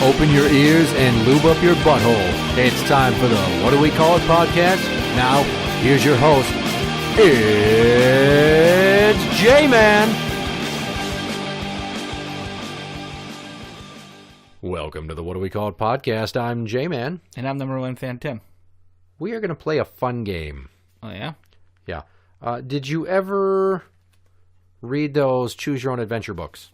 Open your ears and lube up your butthole. It's time for the What Do We Call It podcast. Now, here's your host. It's Jmann. Welcome to the What Do We Call It podcast. I'm Jmann. And I'm number one fan, Tim. We are going to play a fun game. Oh, yeah? Yeah. Did you ever read those Choose Your Own Adventure books?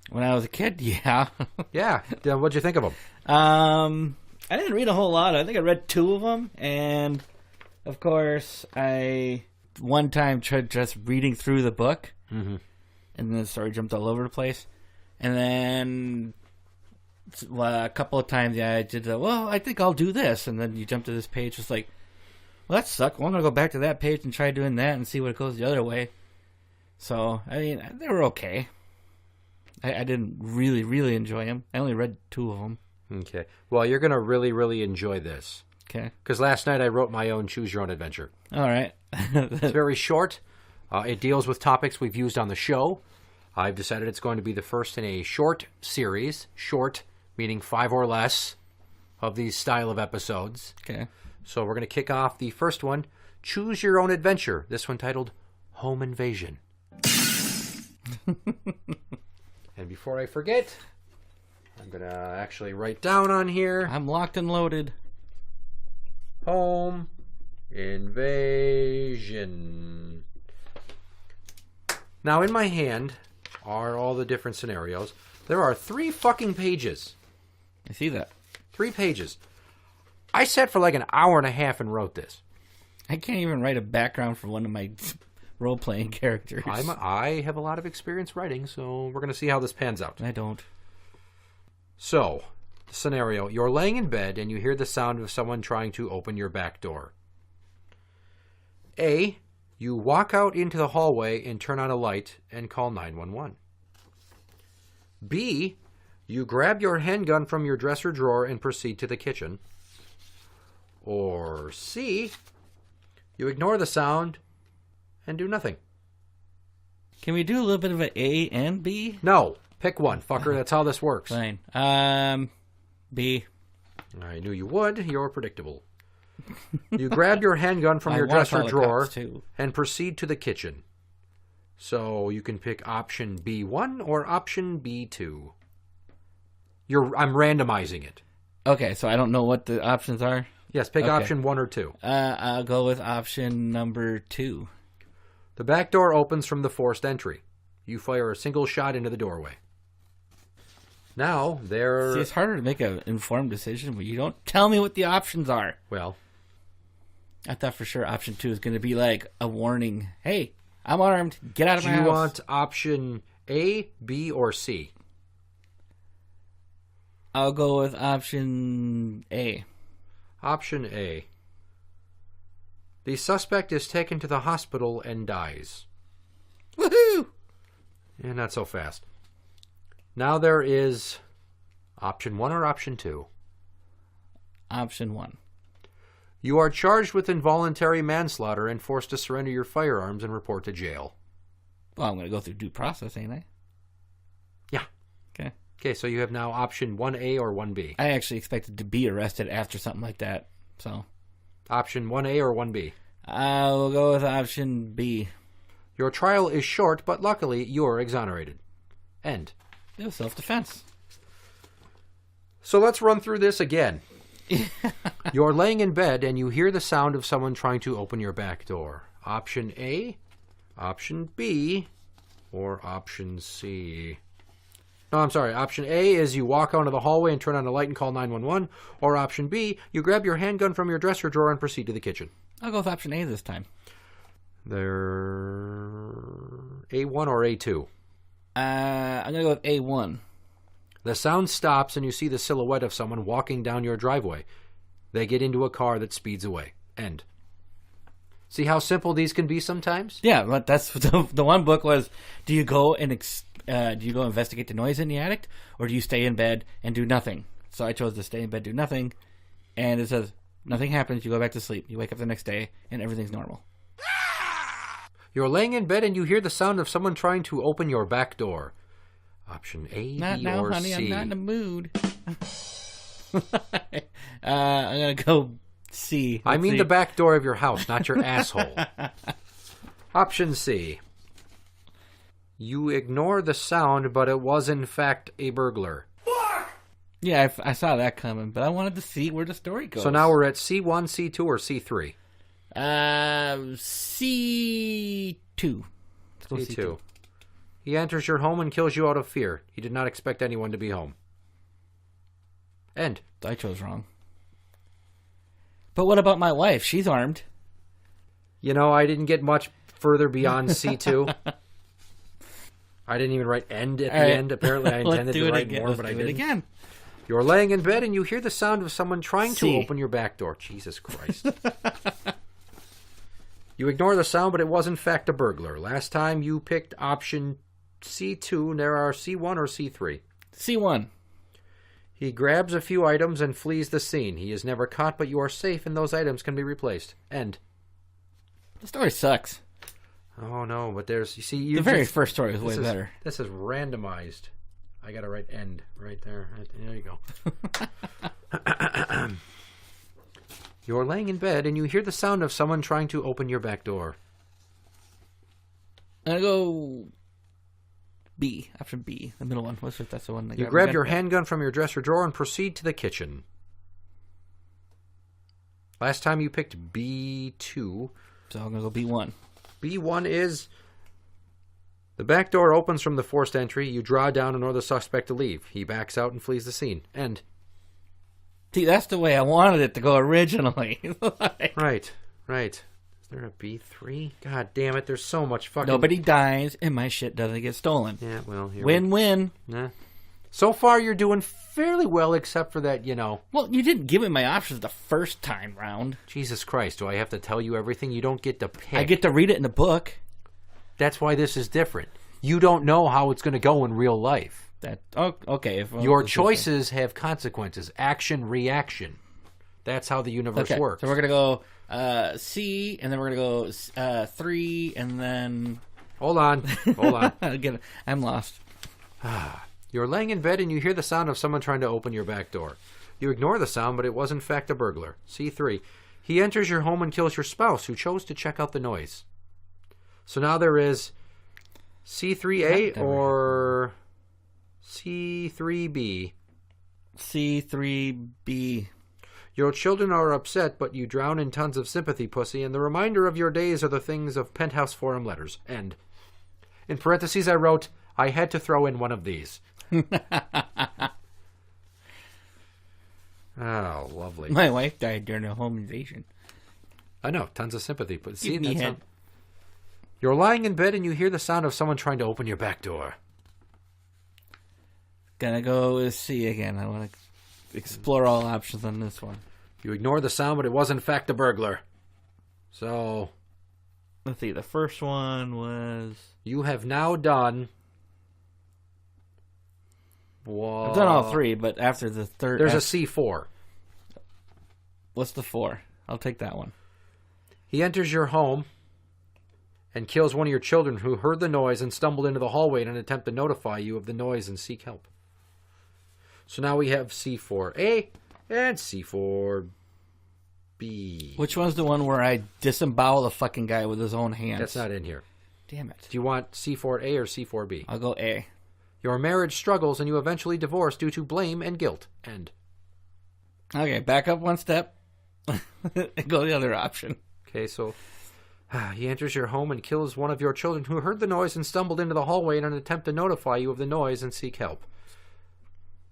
When I was a kid, yeah. Yeah. What'd you think of them? I didn't read a whole lot. I think I read 2 of them. And, of course, I one time tried just reading through the book. Mm-hmm. And then the story jumped all over the place. And then a couple of times, yeah, I did, I think I'll do this. And then you jump to this page. It's like, well, that sucked. Well, I'm going to go back to that page and try doing that and see what goes the other way. So, I mean, they were okay. I didn't really enjoy them. I only read 2 of them. Okay. Well, you're going to really enjoy this. Okay. Because last night I wrote my own Choose Your Own Adventure. All right. It's very short. It deals with topics we've used on the show. I've decided it's going to be the first in a short series. Short, meaning 5 or less of these style of episodes. Okay. So we're going to kick off the first one, Choose Your Own Adventure. This one titled Home Invasion. And before I forget, I'm going to actually write down on here. I'm locked and loaded. Home Invasion. Now, in my hand are all the different scenarios. There are 3 fucking pages. I see that. 3 pages. I sat for like an hour and a half and wrote this. I can't even write a background for one of my role-playing characters. I have a lot of experience writing, so we're going to see how this pans out. I don't. So, scenario. You're laying in bed and you hear the sound of someone trying to open your back door. A, you walk out into the hallway and turn on a light and call 911. B, you grab your handgun from your dresser drawer and proceed to the kitchen. Or C, you ignore the sound and do nothing. Can we do a little bit of an A and B? No. Pick one, fucker. That's how this works. Fine. B. I knew you would. You're predictable. You grab your handgun from your dresser drawer and proceed to the kitchen. So you can pick option B1 or option B2. I'm randomizing it. Okay, so I don't know what the options are? Yes, pick option 1 or 2. I'll go with option number 2. The back door opens from the forced entry. You fire a single shot into the doorway. Now, See, it's harder to make an informed decision when you don't tell me what the options are. Well, I thought for sure option 2 is going to be like a warning. Hey, I'm armed. Get out of my house. Do you want option A, B, or C? I'll go with option A. Option A. The suspect is taken to the hospital and dies. Woohoo! Yeah, not so fast. Now there is option 1 or option 2? Option 1. You are charged with involuntary manslaughter and forced to surrender your firearms and report to jail. Well, I'm going to go through due process, ain't I? Yeah. Okay. Okay, so you have now option 1A or 1B. I actually expected to be arrested after something like that, so... Option 1A or 1B? I will go with option B. Your trial is short, but luckily you're exonerated. End. It was self-defense. So let's run through this again. You're laying in bed and you hear the sound of someone trying to open your back door. Option A, option B, or option C? No, I'm sorry. Option A is you walk out into the hallway and turn on a light and call 911. Or option B, you grab your handgun from your dresser drawer and proceed to the kitchen. I'll go with option A this time. They're A1 or A2? I'm going to go with A1. The sound stops and you see the silhouette of someone walking down your driveway. They get into a car that speeds away. End. See how simple these can be sometimes? Yeah, but that's the one book was, do you go investigate the noise in the attic, or do you stay in bed and do nothing? So I chose to stay in bed, do nothing, and it says nothing happens. You go back to sleep. You wake up the next day, and everything's normal. You're laying in bed and you hear the sound of someone trying to open your back door. Option A, Not B, now, or honey. C. I'm not in the mood. I'm gonna go C. I mean the back door of your house, not your asshole. Option C. You ignore the sound, but it was in fact a burglar. Yeah, I saw that coming, but I wanted to see where the story goes. So now we're at C1, C2, or C3? C2. Let's go C2. He enters your home and kills you out of fear. He did not expect anyone to be home. End. I chose wrong. But what about my wife? She's armed. You know, I didn't get much further beyond C2. I didn't even write end at the end. Apparently I intended to write more, but I didn't. Again. You're laying in bed and you hear the sound of someone trying to C. open your back door. Jesus Christ. You ignore the sound, but it was in fact a burglar. Last time you picked option C2, and there are C1 or C3. C1. He grabs a few items and flees the scene. He is never caught, but you are safe and those items can be replaced. End. The story sucks. Oh no, but there's, you see, The very first story was way better. This is randomized. I gotta write end right there. There you go. You're laying in bed and you hear the sound of someone trying to open your back door. I'm gonna go B. Option B. The middle one. What's it? That's the one. You grab your handgun from your dresser drawer and proceed to the kitchen. Last time you picked B2. So I'm gonna go B1. B1 is... The back door opens from the forced entry. You draw down and order the suspect to leave. He backs out and flees the scene. End. See, that's the way I wanted it to go originally. Right. Is there a B3? God damn it, there's so much fucking... Nobody dies, and my shit doesn't get stolen. Yeah, well, here Win-win. Nah. So far, you're doing fairly well, except for that, you know... Well, you didn't give me my options the first time round. Jesus Christ, do I have to tell you everything? You don't get to pick. I get to read it in the book. That's why this is different. You don't know how it's going to go in real life. Okay. Your choices have consequences. Action, reaction. That's how the universe works. So we're going to go C, and then we're going to go 3, and then... Hold on. Again, I'm lost. You're laying in bed and you hear the sound of someone trying to open your back door. You ignore the sound, but it was in fact a burglar. C3. He enters your home and kills your spouse, who chose to check out the noise. So now there is C3A or C3B. C3B. Your children are upset, but you drown in tons of sympathy, pussy, and the reminder of your days are the things of penthouse forum letters. End. In parentheses I wrote, I had to throw in one of these. Oh, lovely. My wife died during a home invasion. I know, tons of sympathy. But see, Give me head. You're lying in bed and you hear the sound of someone trying to open your back door. Gonna go with C again. I want to explore all options on this one. You ignore the sound, but it was in fact a burglar. So... Let's see, the first one was... You have now done... I've done all 3, but after the third... There's a C4. What's the 4? I'll take that one. He enters your home and kills one of your children who heard the noise and stumbled into the hallway in an attempt to notify you of the noise and seek help. So now we have C4A and C4B. Which one's the one where I disembowel the fucking guy with his own hands? That's not in here. Damn it. Do you want C4A or C4B? I'll go A. Your marriage struggles and you eventually divorce due to blame and guilt. End. Okay, back up one step. Go the other option. Okay, so he enters your home and kills one of your children who heard the noise and stumbled into the hallway in an attempt to notify you of the noise and seek help.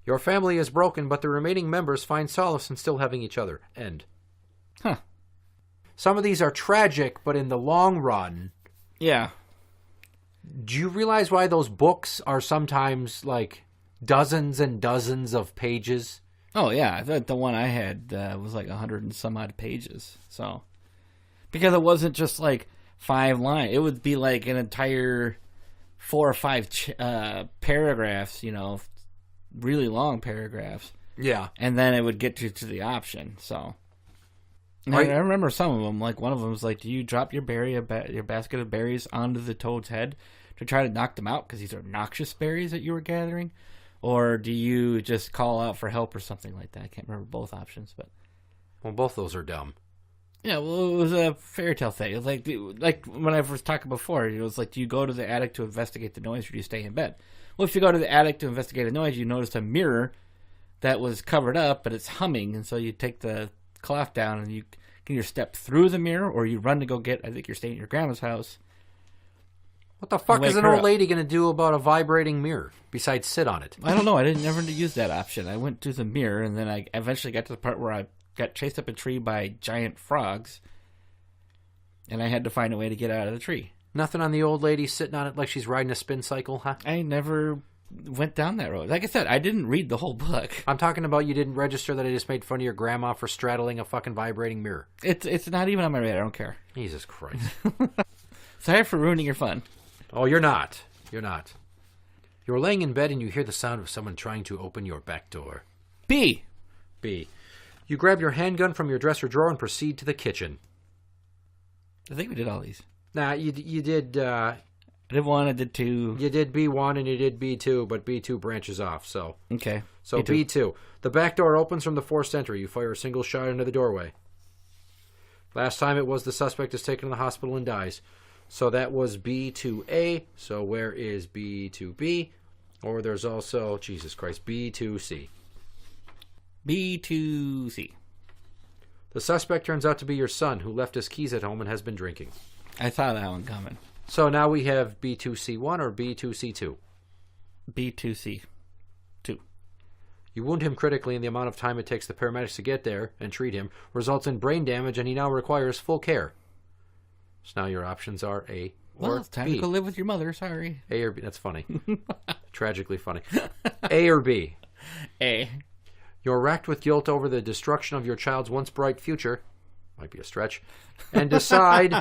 Your family is broken, but the remaining members find solace in still having each other. End. Huh. Some of these are tragic, but in the long run... Yeah. Do you realize why those books are sometimes like dozens and dozens of pages? Oh, yeah. I thought the one I had was like 100 and some odd pages. So, because it wasn't just like 5 lines. It would be like an entire 4 or 5 paragraphs, you know, really long paragraphs. Yeah. And then it would get you to the option. So, I remember some of them. Like one of them was like, do you drop your your basket of berries onto the toad's head to try to knock them out because these are noxious berries that you were gathering? or do you just call out for help or something like that? I can't remember both options, but Well, both those are dumb. yeah, well, it was a fairy tale thing. It was like when I was talking before, it was like, do you go to the attic to investigate the noise or do you stay in bed? Well, if you go to the attic to investigate the noise, you notice a mirror that was covered up, but it's humming, and so you take the cloth down and you can either step through the mirror or you run to go get, I think you're staying at your grandma's house. What the fuck Wake is an her old up. lady going to do about a vibrating mirror besides sit on it? I don't know. I didn't never use that option. I went to the mirror, and then I eventually got to the part where I got chased up a tree by giant frogs, and I had to find a way to get out of the tree. Nothing on the old lady sitting on it like she's riding a spin cycle, huh? I never went down that road. Like I said, I didn't read the whole book. I'm talking about you didn't register that I just made fun of your grandma for straddling a fucking vibrating mirror. It's not even on my radar. I don't care. Jesus Christ. Sorry for ruining your fun. Oh, you're not. You're not. You're laying in bed and you hear the sound of someone trying to open your back door. B. B. You grab your handgun from your dresser drawer and proceed to the kitchen. I think we did all these. Nah, you did. I did one. I did two. You did B1 and you did B2, but B2 branches off. So Okay. B2. The back door opens from the forced entry. You fire a single shot into the doorway. Last time it was the suspect is taken to the hospital and dies. So that was B2A. So where is B2B? Or there's also, Jesus Christ, B2C. B2C. The suspect turns out to be your son, who left his keys at home and has been drinking. I saw that one coming. So now we have B2C1 or B2C2. B2C. 2. You wound him critically, and the amount of time it takes the paramedics to get there and treat him results in brain damage, and he now requires full care. So now your options are A or Well, it's time B. to go live with your mother. Sorry. A or B. That's funny. Tragically funny. A or B. A. You're racked with guilt over the destruction of your child's once bright future. Might be a stretch. And decide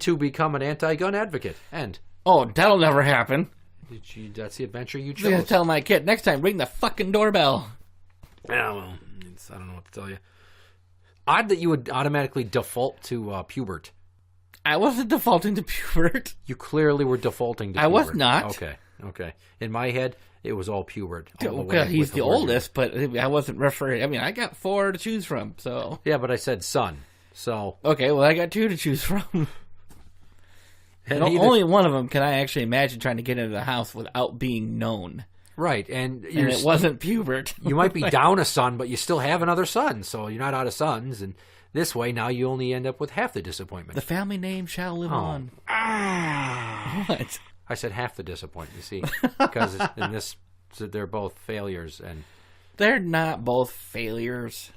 to become an anti-gun advocate. And Oh, that'll never happen. that's the adventure you I'm gonna chose. tell my kid next time, ring the fucking doorbell. Yeah, well, I don't know what to tell you. Odd that you would automatically default to Pubert. I wasn't defaulting to Pubert. You clearly were defaulting to I was Pubert. not. Okay. In my head, it was all Pubert. Okay, he's the oldest, but I wasn't referring. I mean, I got 4 to choose from, so. Yeah, but I said son. So. Okay, well, I got 2 to choose from. And Only one of them can I actually imagine trying to get into the house without being known. Right, and it wasn't Pubert. You might be down a son, but you still have another son, so you're not out of sons. And this way, now you only end up with half the disappointment. The family name shall live on. What? I said half the disappointment, you see, because in this, they're both failures. And They're not both failures.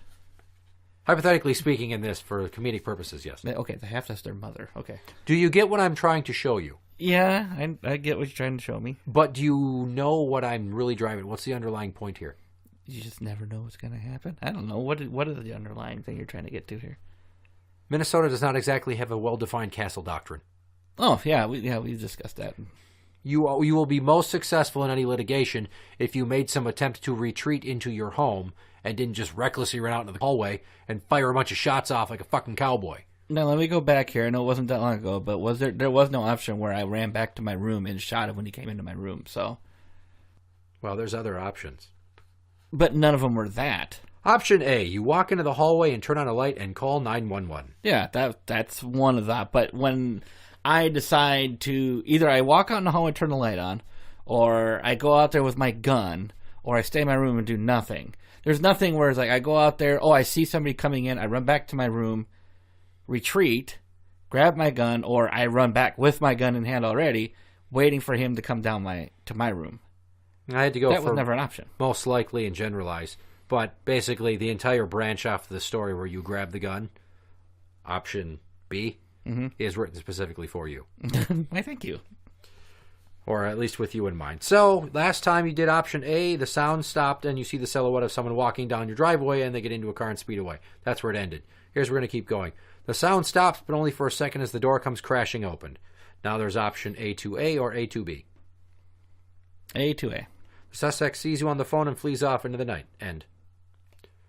hypothetically speaking, in this, for comedic purposes, yes. Okay, the half that's their mother. Okay. Do you get what I'm trying to show you? Yeah, I get what you're trying to show me. But do you know what I'm really driving? What's the underlying point here? You just never know what's going to happen. I don't know. What is the underlying thing you're trying to get to here? Minnesota does not exactly have a well-defined castle doctrine. Oh, yeah, we discussed that. You will be most successful in any litigation if you made some attempt to retreat into your home and didn't just recklessly run out into the hallway and fire a bunch of shots off like a fucking cowboy. Now, let me go back here. I know it wasn't that long ago, but there was no option where I ran back to my room and shot him when he came into my room, so. Well, there's other options. But none of them were that. Option A, you walk into the hallway and turn on a light and call 911. Yeah, that's one of that. But when I decide to, either I walk out in the hallway and turn the light on, or I go out there with my gun, or I stay in my room and do nothing. There's nothing where it's like I go out there, I see somebody coming in, I run back to my room, retreat, grab my gun, or I run back with my gun in hand already, waiting for him to come down to my room. I had to go That for was never an option. most likely and generalize. But basically, the entire branch off of the story where you grab the gun, option B, is written specifically for you. Why, thank you. Or at least with you in mind. So, last time you did option A, the sound stopped and you see the silhouette of someone walking down your driveway and they get into a car and speed away. That's where it ended. Here's where we're going to keep going. The sound stops, but only for a second as the door comes crashing open. Now there's option A2A or A2B. A2A. The suspect sees you on the phone and flees off into the night. End.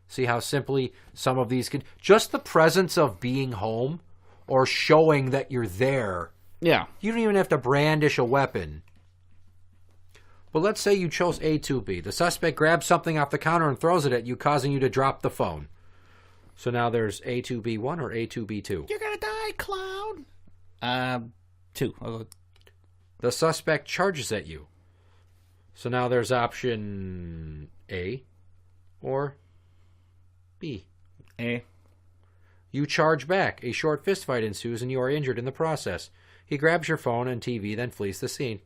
See how simply some of these can... Just the presence of being home or showing that you're there. Yeah. You don't even have to brandish a weapon. Well, let's say you chose A2B. The suspect grabs something off the counter and throws it at you, causing you to drop the phone. So now there's A2B1 or A2B2. You're gonna die, clown. 2. I'll go. The suspect charges at you. So now there's option A or B. A. You charge back. A short fistfight ensues and you are injured in the process. He grabs your phone and TV, then flees the scene.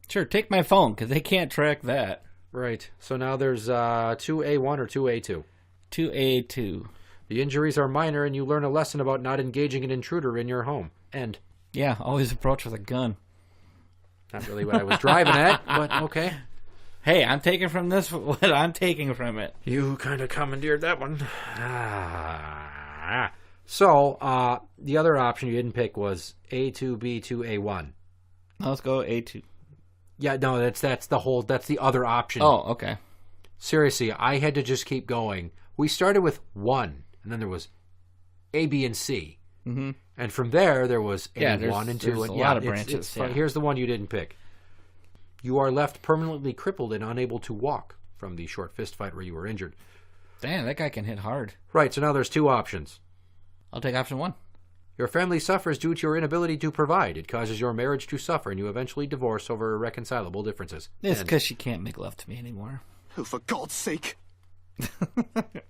Sure, take my phone, because they can't track that. Right. So now there's 2A1 or 2A2. 2A2. The injuries are minor and you learn a lesson about not engaging an intruder in your home. End. Yeah, always approach with a gun. Not really what I was driving at, but okay. Hey, I'm taking from this what I'm taking from it. You kind of commandeered that one. So, the other option you didn't pick was A2B2A1. Let's go A2. Yeah, no, that's the other option. Oh, okay. Seriously, I had to just keep going. We started with 1, and then there was A, B, and C. Mm-hmm. And from there was A1 and 2. There's and a lot of branches. Here's the one you didn't pick. You are left permanently crippled and unable to walk from the short fist fight where you were injured. Damn, that guy can hit hard. Right, so now there's 2 options. I'll take option 1. Your family suffers due to your inability to provide. It causes your marriage to suffer, and you eventually divorce over irreconcilable differences. It's because she can't make love to me anymore. Oh, for God's sake. The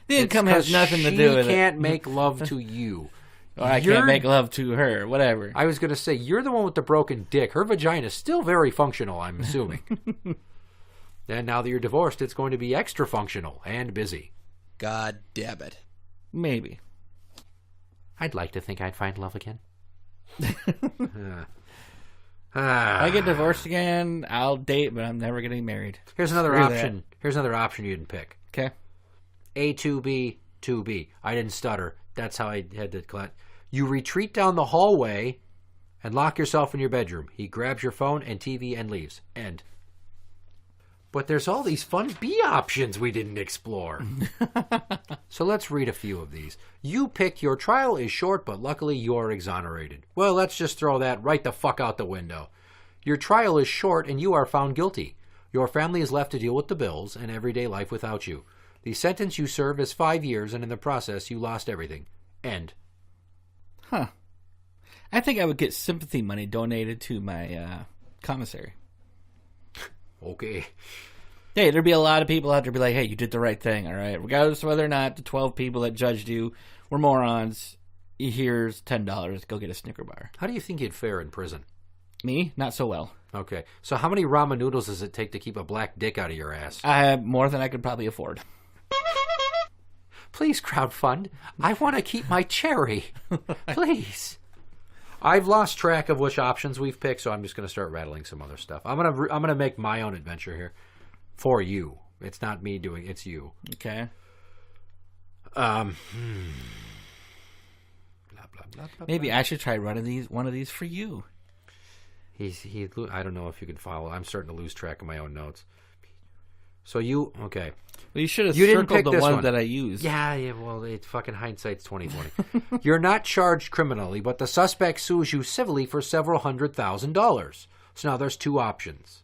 income has nothing to do with She it. can't make love to you. Or I can't make love to her. Whatever. I was going to say, you're the one with the broken dick. Her vagina is still very functional, I'm assuming. And now that you're divorced, it's going to be extra functional and busy. God damn it. Maybe. I'd like to think I'd find love again. I get divorced again, I'll date, but I'm never getting married. Here's another Screw option. that. Here's another option you didn't pick. Okay. A2B, 2B. I didn't stutter. That's how I had to collect. You retreat down the hallway and lock yourself in your bedroom. He grabs your phone and TV and leaves. End. But there's all these fun B options we didn't explore. So let's read a few of these. You pick your trial is short, but luckily you're exonerated. Well, let's just throw that right the fuck out the window. Your trial is short and you are found guilty. Your family is left to deal with the bills and everyday life without you. The sentence you serve is 5 years, and in the process you lost everything. End. Huh. I think I would get sympathy money donated to my commissary. Okay. Hey, there'd be a lot of people out there be like, hey, you did the right thing, all right? Regardless of whether or not the 12 people that judged you were morons, here's $10. Go get a Snicker bar. How do you think you'd fare in prison? Me? Not so well. Okay. So how many ramen noodles does it take to keep a black dick out of your ass? I have more than I could probably afford. Please crowdfund. I want to keep my cherry. Please. I've lost track of which options we've picked, so I'm just going to start rattling some other stuff. I'm gonna make my own adventure here for you. It's not me doing it's you. Okay. Blah, blah, blah, blah, Maybe blah. I should try one of these for you. I don't know if you can follow. I'm starting to lose track of my own notes. So you okay? Well, you should have didn't circled pick the this one one that I used. Yeah. Well, it's fucking hindsight's 20/20. You're not charged criminally, but the suspect sues you civilly for several $100,000. So now there's 2 options.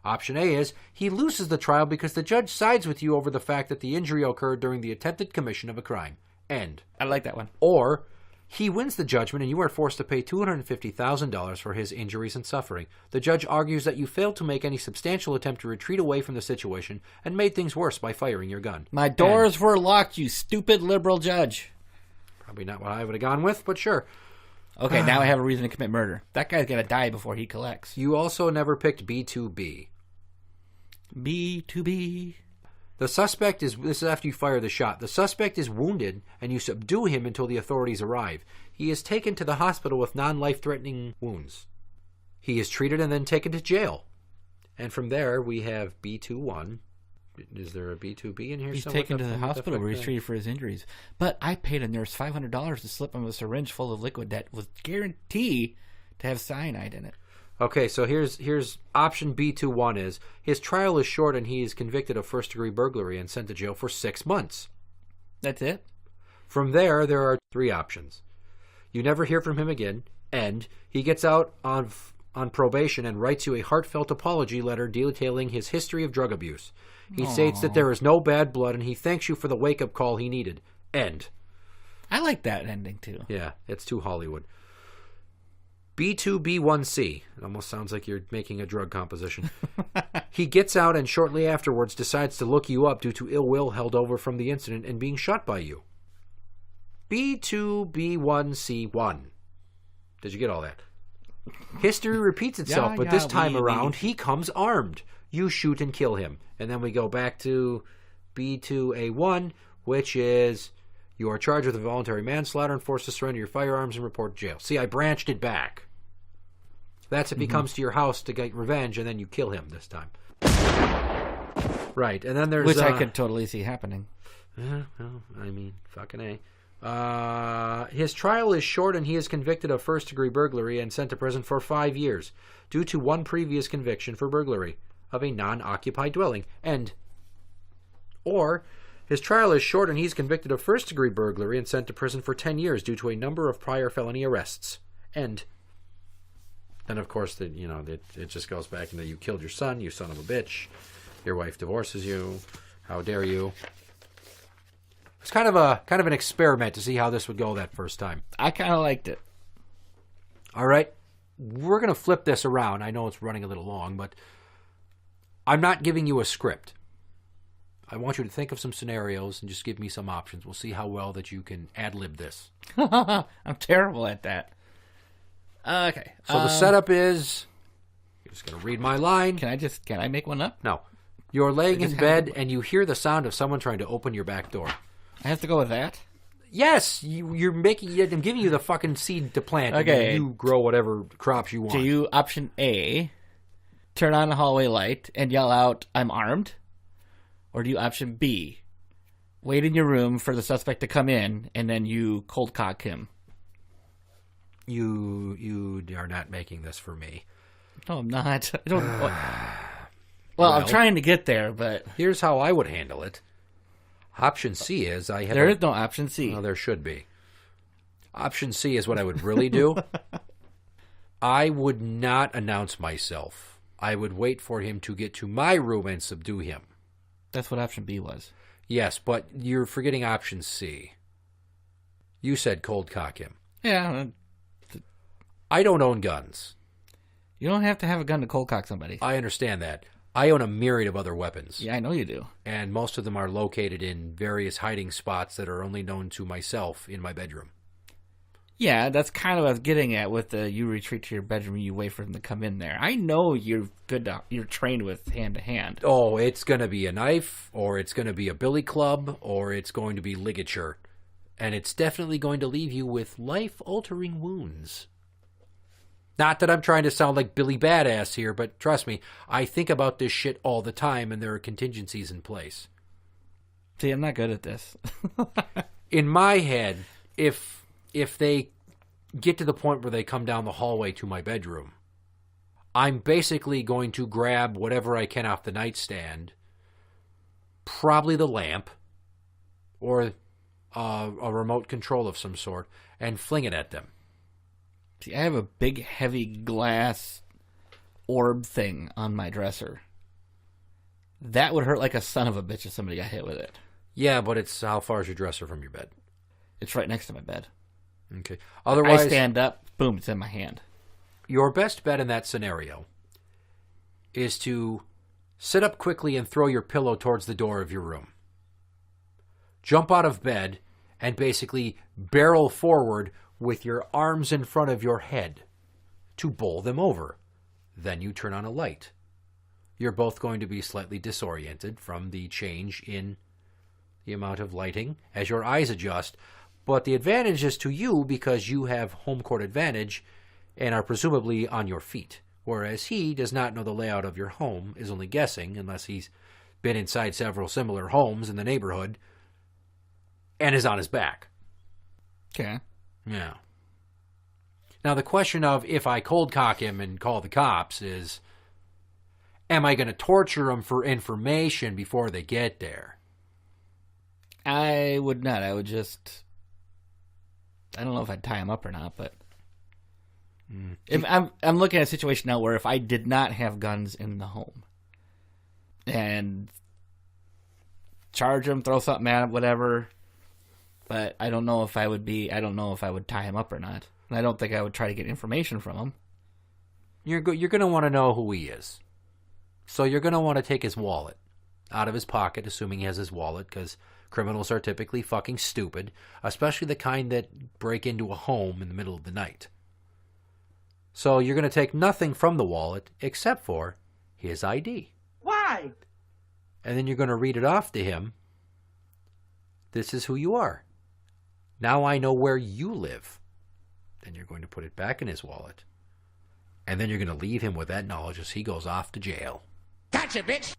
Option A is he loses the trial because the judge sides with you over the fact that the injury occurred during the attempted commission of a crime. End. I like that one. Or he wins the judgment and you are forced to pay $250,000 for his injuries and suffering. The judge argues that you failed to make any substantial attempt to retreat away from the situation and made things worse by firing your gun. My doors were locked, you stupid liberal judge. Probably not what I would have gone with, but sure. Okay, now I have a reason to commit murder. That guy's gonna die before he collects. You also never picked B2B. B2B. The suspect is, this is after you fire the shot. The suspect is wounded and you subdue him until the authorities arrive. He is taken to the hospital with non-life-threatening wounds. He is treated and then taken to jail. And from there we have B21. Is there a B2B in here? He's somewhere? taken to the hospital where he's treated for his injuries. But I paid a nurse $500 to slip him a syringe full of liquid that was guaranteed to have cyanide in it. Okay, so here's option B21 is his trial is short and he is convicted of first-degree burglary and sent to jail for 6 months. That's it? From there are 3 options. You never hear from him again, and he gets out on on probation and writes you a heartfelt apology letter detailing his history of drug abuse. He states that there is no bad blood and he thanks you for the wake-up call he needed. End. I like that ending, too. Yeah, it's too Hollywood. B2B1C. It almost sounds like you're making a drug composition. He gets out and shortly afterwards decides to look you up due to ill will held over from the incident and being shot by you. B2B1C1. Did you get all that? History repeats itself, but this time around, he comes armed. You shoot and kill him. And then we go back to B2A1, which is you are charged with involuntary manslaughter and forced to surrender your firearms and report to jail. See, I branched it back. That's if he comes to your house to get revenge, and then you kill him this time. Right, and then there's... Which I could totally see happening. Well, I mean, fucking A. His trial is short and he is convicted of first-degree burglary and sent to prison for 5 years due to one previous conviction for burglary of a non-occupied dwelling. End. Or, his trial is short and he's convicted of first-degree burglary and sent to prison for 10 years due to a number of prior felony arrests. End. And of course, it just goes back into you killed your son, you son of a bitch. Your wife divorces you. How dare you? It's kind of an experiment to see how this would go that first time. I kind of liked it. All right. We're going to flip this around. I know it's running a little long, but I'm not giving you a script. I want you to think of some scenarios and just give me some options. We'll see how well that you can ad-lib this. I'm terrible at that. Okay. So the setup is... You're just going to read my line. Can I make one up? No. You're laying in bed and you hear the sound of someone trying to open your back door. I have to go with that? Yes, you're making it. I'm giving you the fucking seed to plant. Okay. And you grow whatever crops you want. Do you, option A, turn on the hallway light and yell out, "I'm armed"? Or do you, option B, wait in your room for the suspect to come in and then you cold cock him? You are not making this for me. No, I'm not. I don't. Well, I'm trying to get there, but here's how I would handle it. Option C is there is no option C. No, there should be. Option C is what I would really do. I would not announce myself. I would wait for him to get to my room and subdue him. That's what option B was. Yes, but you're forgetting option C. You said cold cock him. Yeah. I don't own guns. You don't have to have a gun to cold cock somebody. I understand that. I own a myriad of other weapons. Yeah, I know you do. And most of them are located in various hiding spots that are only known to myself in my bedroom. Yeah, that's kind of what I was getting at with the you retreat to your bedroom and you wait for them to come in there. I know you're you're trained with hand-to-hand. Oh, it's going to be a knife, or it's going to be a billy club, or it's going to be ligature. And it's definitely going to leave you with life-altering wounds. Not that I'm trying to sound like Billy Badass here, but trust me, I think about this shit all the time, and there are contingencies in place. See, I'm not good at this. In my head, if they get to the point where they come down the hallway to my bedroom, I'm basically going to grab whatever I can off the nightstand, probably the lamp, or a remote control of some sort, and fling it at them. See, I have a big, heavy glass orb thing on my dresser. That would hurt like a son of a bitch if somebody got hit with it. Yeah, but it's how far is your dresser from your bed? It's right next to my bed. Okay. Otherwise, I stand up, boom, it's in my hand. Your best bet in that scenario is to sit up quickly and throw your pillow towards the door of your room. Jump out of bed and basically barrel forward with your arms in front of your head to bowl them over. Then you turn on a light. You're both going to be slightly disoriented from the change in the amount of lighting as your eyes adjust, but the advantage is to you because you have home court advantage and are presumably on your feet, whereas he does not know the layout of your home, is only guessing, unless he's been inside several similar homes in the neighborhood, and is on his back. Okay. Yeah. Now, the question of if I cold cock him and call the cops is, am I going to torture him for information before they get there? I would not. I would just... I don't know if I'd tie him up or not, but... If I'm looking at a situation now where if I did not have guns in the home and charge him, throw something at him, whatever, but I don't know if I would tie him up or not. And I don't think I would try to get information from him. You're going to want to know who he is. So you're going to want to take his wallet out of his pocket, assuming he has his wallet, because criminals are typically fucking stupid, especially the kind that break into a home in the middle of the night. So you're going to take nothing from the wallet except for his ID. Why? And then you're going to read it off to him. This is who you are. Now I know where you live. Then you're going to put it back in his wallet. And then you're going to leave him with that knowledge as he goes off to jail. Gotcha, bitch!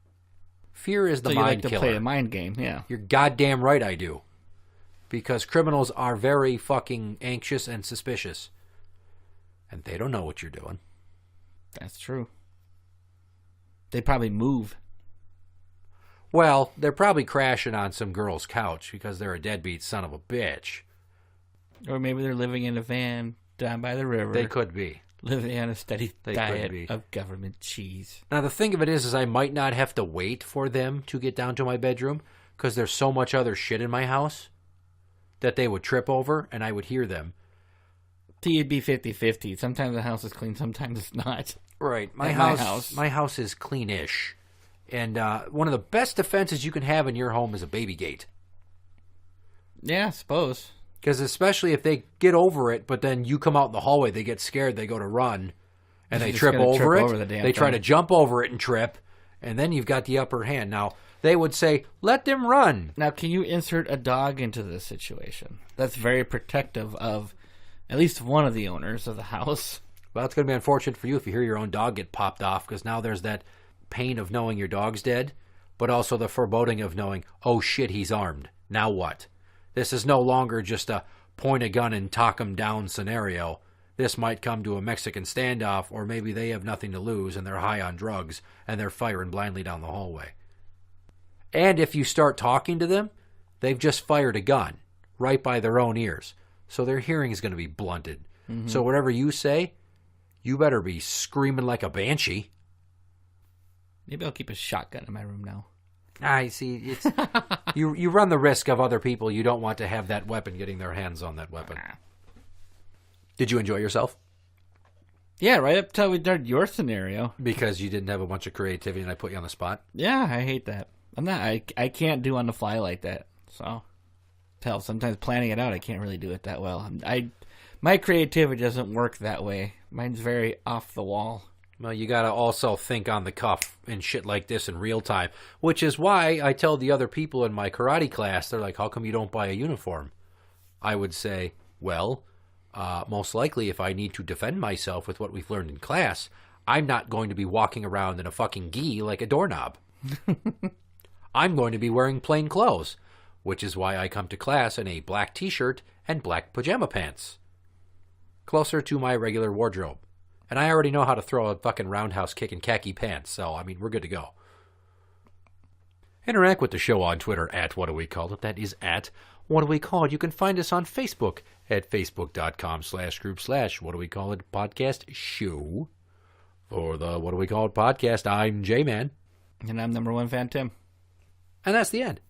Fear is the So you mind like to killer. play a mind game, yeah. You're goddamn right I do. Because criminals are very fucking anxious and suspicious. And they don't know what you're doing. That's true. They probably move. Well, they're probably crashing on some girl's couch because they're a deadbeat son of a bitch. Or maybe they're living in a van down by the river. They could be. Living on a steady They could diet be. of government cheese. Now, the thing of it is I might not have to wait for them to get down to my bedroom because there's so much other shit in my house that they would trip over and I would hear them. You'd be 50-50. Sometimes the house is clean, sometimes it's not. Right. My house. My house is clean-ish. And one of the best defenses you can have in your home is a baby gate. Yeah, I suppose. Because especially if they get over it, but then you come out in the hallway, they get scared, they go to run, and they Just trip gonna over trip it. over the damn They try thing. to jump over it and trip, and then you've got the upper hand. Now, they would say, let them run. Now, can you insert a dog into this situation? That's very protective of at least one of the owners of the house. Well, it's going to be unfortunate for you if you hear your own dog get popped off, because now there's that pain of knowing your dog's dead, but also the foreboding of knowing, oh shit, he's armed. Now what? This is no longer just a point a gun and talk him down scenario. This might come to a Mexican standoff, or maybe they have nothing to lose and they're high on drugs and they're firing blindly down the hallway. And if you start talking to them, they've just fired a gun right by their own ears. So their hearing is going to be blunted. Mm-hmm. So whatever you say, you better be screaming like a banshee. Maybe I'll keep a shotgun in my room now. I see. It's you run the risk of other people. You don't want to have that weapon getting their hands on that weapon. Did you enjoy yourself? Yeah, right up till we did your scenario. Because you didn't have a bunch of creativity and I put you on the spot? Yeah, I hate that. I can't do on the fly like that. So, hell, sometimes planning it out, I can't really do it that well. My creativity doesn't work that way. Mine's very off the wall. Well, you got to also think on the cuff and shit like this in real time, which is why I tell the other people in my karate class, they're like, how come you don't buy a uniform? I would say, well, most likely if I need to defend myself with what we've learned in class, I'm not going to be walking around in a fucking gi like a doorknob. I'm going to be wearing plain clothes, which is why I come to class in a black t-shirt and black pajama pants. Closer to my regular wardrobe. And I already know how to throw a fucking roundhouse kick in khaki pants, so, I mean, we're good to go. Interact with the show on Twitter at What Do We Call It. That is at What Do We Call It. You can find us on Facebook at facebook.com/group/What Do We Call It podcast show. For the What Do We Call It podcast, I'm Jmann. And I'm number one fan, Tim. And that's the end.